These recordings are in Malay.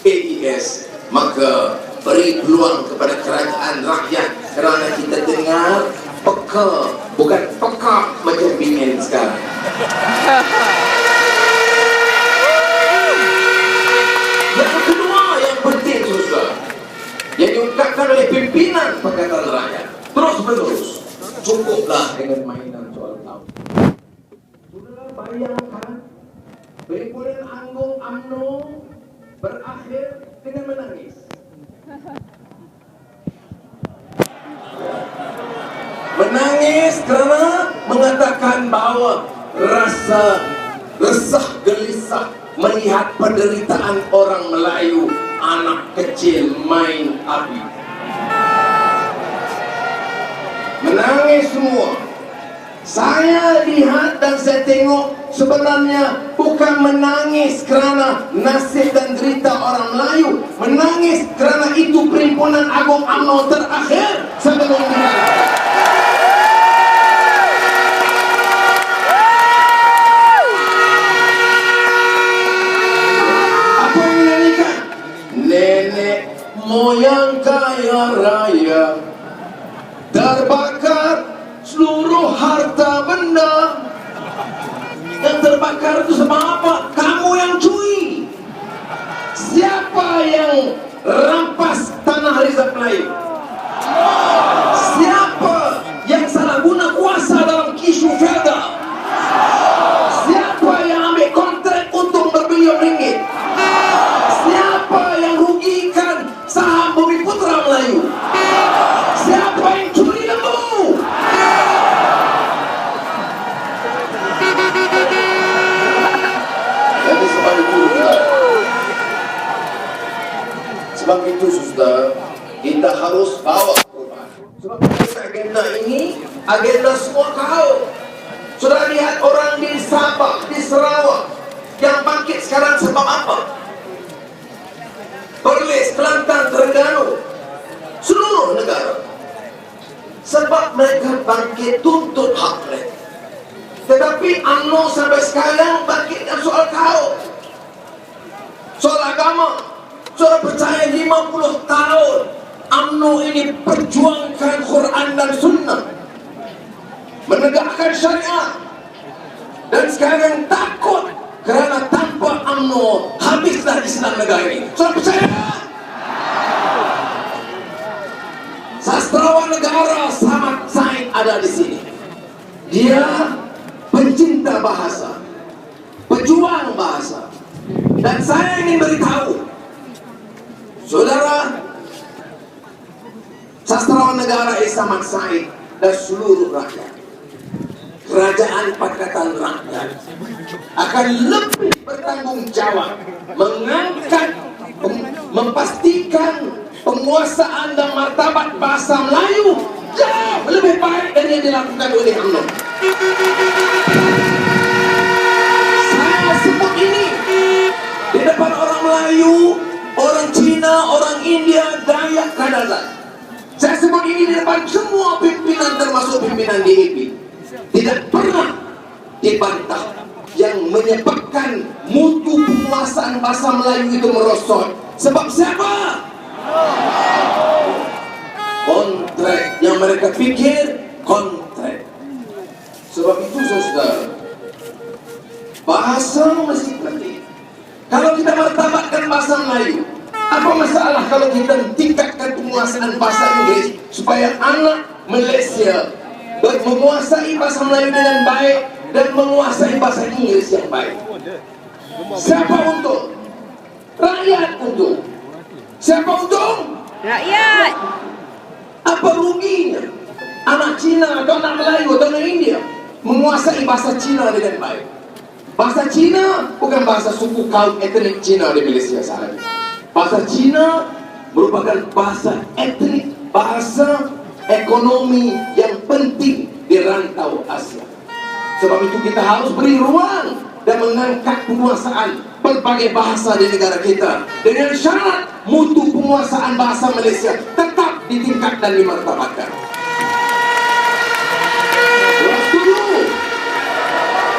AES, maka beri peluang kepada kerajaan rakyat, kerana kita dengar peka, bukan pekak macam BN sekarang. Yang kedua yang penting, saudara, yang diungkapkan oleh pimpinan Pakatan Rakyat terus menerus, cukuplah dengan mainan soal tahun. Saudara bayangkan perhimpunan Anggung UMNO berakhir dengan menangis. Menangis kerana mengatakan bahawa rasa resah gelisah melihat penderitaan orang Melayu, anak kecil main api. Menangis semua. Saya lihat dan saya tengok sebenarnya bukan menangis kerana nasib dan derita orang Melayu. Menangis kerana itu Perhimpunan Agung UMNO terakhir sebelum dikalahkan. Apa yang dinyanyikan? Nenek moyang kaya raya, terbakar seluruh harta benda. Yang terbakar itu sebab apa? Kamu yang curi. Siapa yang rampas tanah Rizal Melayu? Siapa yang salah guna kuasa dalam kisru feodal? Siapa yang ambil kontrak untuk berbilion ringgit? Siapa yang rugikan saham Bumi Putra Melayu? Siapa yang curi lembu? Jadi sebab itu saudara, kita harus bawa perubahan. Sebab agenda ini agenda semua kaum. Sudah lihat orang di Sabah, di Sarawak yang bangkit sekarang sebab apa? Perlis, Kelantan, Terengganu, seluruh negara. Sebab mereka bangkit tuntut hak mereka. Tetapi UMNO sampai sekarang bangkitkan soal kaum, soal agama. Saudara percaya 50 tahun UMNO ini perjuangkan Quran dan Sunnah, menegakkan syariat, dan sekarang takut kerana tanpa UMNO habislah Islam negara ini. Saudara percaya? Sastrawan negara Samad Said ada di sini. Dia pencinta bahasa, pejuang bahasa, dan saya ingin beritahu saudara, sastrawan negara Samad Said dan seluruh rakyat, kerajaan Pakatan Rakyat akan lebih bertanggung jawab mengangkat, memastikan penguasaan dan martabat bahasa Melayu jauh lebih baik dari yang dilakukan oleh UMNO. Saya sebut ini di depan orang Melayu, orang Cina, orang India, Dayak, Kadazan. Saya sebut ini di depan semua pimpinan termasuk pimpinan DAP. Tidak pernah dibantah. Yang menyebabkan mutu penguasaan bahasa Melayu itu merosot. Sebab siapa? Kontrak yang mereka pikir kontrak. Sebab itu saudara, bahasa mesti penting. Kalau kita martabatkan bahasa Melayu, apa masalah kalau kita tingkatkan penguasaan bahasa Inggris supaya anak Malaysia menguasai bahasa Melayu dengan baik dan menguasai bahasa Inggris yang baik? Siapa untung? Rakyat untung. Siapa untung? Rakyat. Apa ruginya anak Cina atau anak Melayu atau anak India menguasai bahasa Cina dengan baik? Bahasa Cina bukan bahasa suku kaum etnik Cina di Malaysia sahaja. Bahasa Cina merupakan bahasa etnik, bahasa ekonomi yang penting di rantau Asia. Sebab itu kita harus beri ruang dan mengangkat penguasaan berbagai bahasa di negara kita dengan syarat mutu penguasaan bahasa Malaysia tetap ditingkat dan dimartabatkan. Setuju?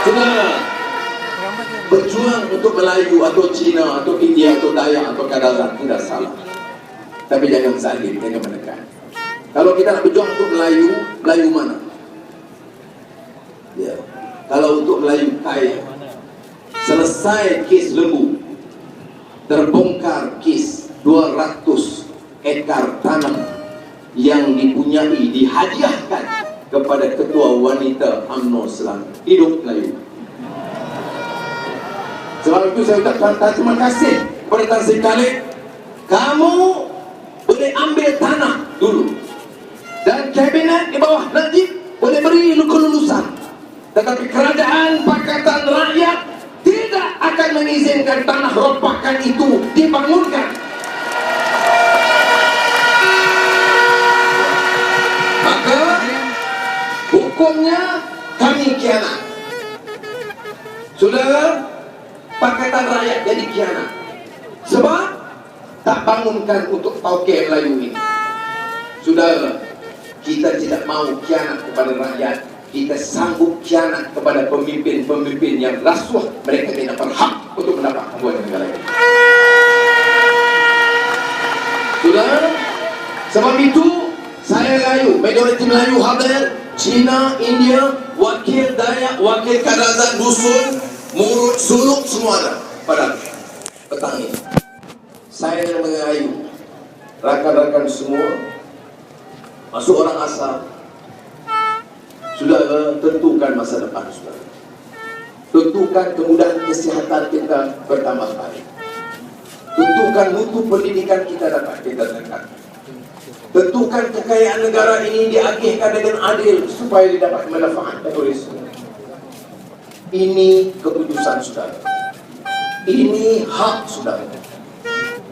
Saudara, berjuang berjuang untuk Melayu atau Cina atau India atau Dayak atau Kadazan, tidak salah. Tapi jangan zalim, jangan menekan. Kalau kita nak berjuang untuk Melayu, Melayu mana? Ya. Kalau untuk Melayu kaya, selesai kes lembu, terbongkar kes 200 ekar tanah yang dipunyai, dihadiahkan kepada ketua wanita UMNO Selangor. Hidup Melayu. Sebab itu saya ucapkan terima kasih kepada Tan Sri Khalid. Kamu boleh ambil tanah dulu, dan kabinet di bawah Najib boleh beri kelulusan, tetapi kerajaan Pakatan Rakyat tidak akan mengizinkan tanah rompakan itu dibangunkan. Maka hukumnya kami khianat. Saudara, Pakatan Rakyat jadi khianat sebab tak bangunkan untuk tauke Melayu ini. Saudara, kita tidak mau khianat kepada rakyat. Kita sanggup khianat kepada pemimpin-pemimpin yang rasuah. Mereka tidak berhak untuk mendapat kebutuhan negara ini. Saudara, sebab itu saya Melayu, majoriti Melayu hadir, Cina, India, wakil Dayak, wakil Kadazan, Dusun, Murut, Suluk, semua ada pada petang ini. Saya mengayu rakan-rakan semua, masuk orang asal, saudara, tentukan masa depan saudara. Tentukan kemudahan kesihatan kita bertambah baik. Tentukan mutu pendidikan kita dapat kita tekan. Tentukan kekayaan negara ini diagihkan dengan adil supaya dapat manfaatkan oleh semua. Ini keputusan saudara. Ini hak saudara.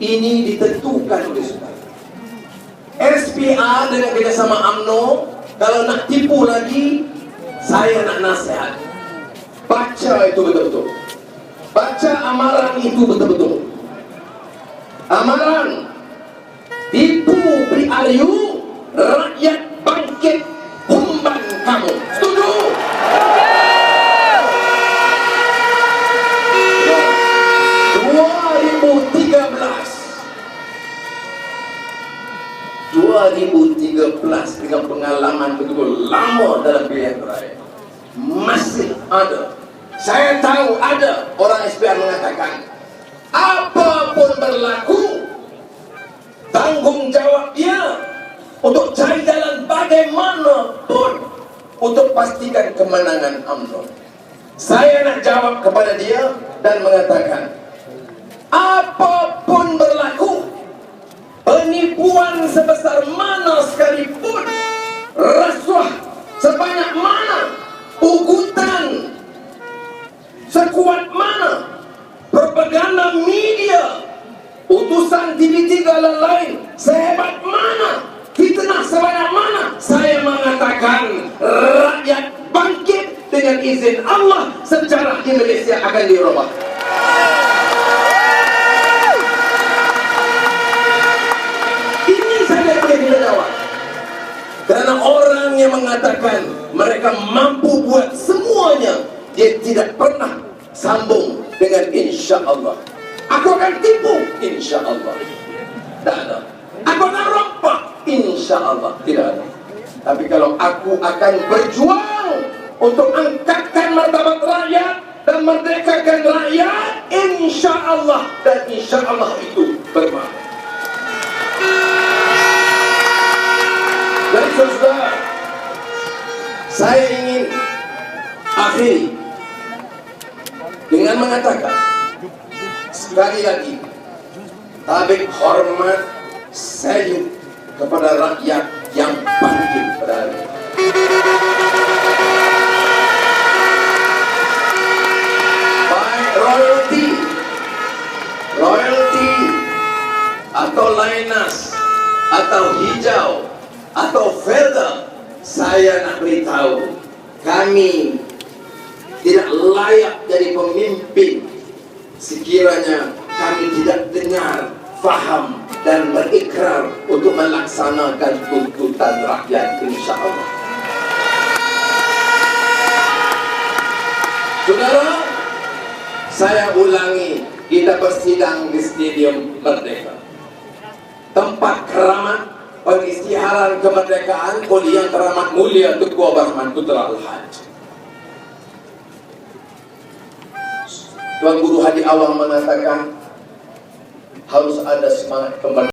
Ini ditentukan oleh saudara. SPA dengan kerjasama UMNO, kalau nak tipu lagi, saya nak nasihat. Baca itu betul-betul. Baca amaran itu betul-betul. Amaran tipu PRU, rakyat bangkit umban kamu. Setuju? 2013 dengan pengalaman betul-betul lama dalam pilihan raya, masih ada. Saya tahu ada orang SPR mengatakan apapun berlaku, tanggungjawab dia untuk cari jalan bagaimanapun untuk pastikan kemenangan UMNO. Saya nak jawab kepada dia dan mengatakan, apapun berlaku, penipuan sebesar mana sekalipun, rasuah sebanyak mana, ugutan sekuat mana, propaganda media, utusan TV3 dan lain sehebat mana, fitnah sebanyak mana, saya mengatakan rakyat bangkit dengan izin Allah, sejarah Indonesia akan dirubah. Ini saja boleh kita jawab. Karena orang yang mengatakan mereka mampu buat semuanya, dia tidak pernah sambung dengan insya Allah. Aku akan tipu, insya Allah. Tidak ada. Aku akan rompak, insya Allah. Tidak ada. Tapi kalau aku akan berjuang untuk angkatkan martabat rakyat dan merdekakan rakyat, insya Allah, dan insya Allah itu bermakna. Dan saudara, saya ingin akhiri dengan mengatakan sekali lagi, tabik hormat saya kepada rakyat yang bangkit pada hari ini. Baik royalty atau lainas atau hijau atau feather, saya nak beritahu, kami tidak layak jadi pemimpin sekiranya kami tidak dengar, faham dan berikrar untuk melaksanakan tuntutan rakyat, insya Allah. Saudara, Saya ulangi, kita bersidang di Stadium Merdeka, tempat keramat pengisytiharan kemerdekaan oleh Yang Teramat Mulia Tunku Abdul Rahman Putra Al-Haj. Tuan Guru Hadi Awang mengatakan harus ada semangat kemerdekaan.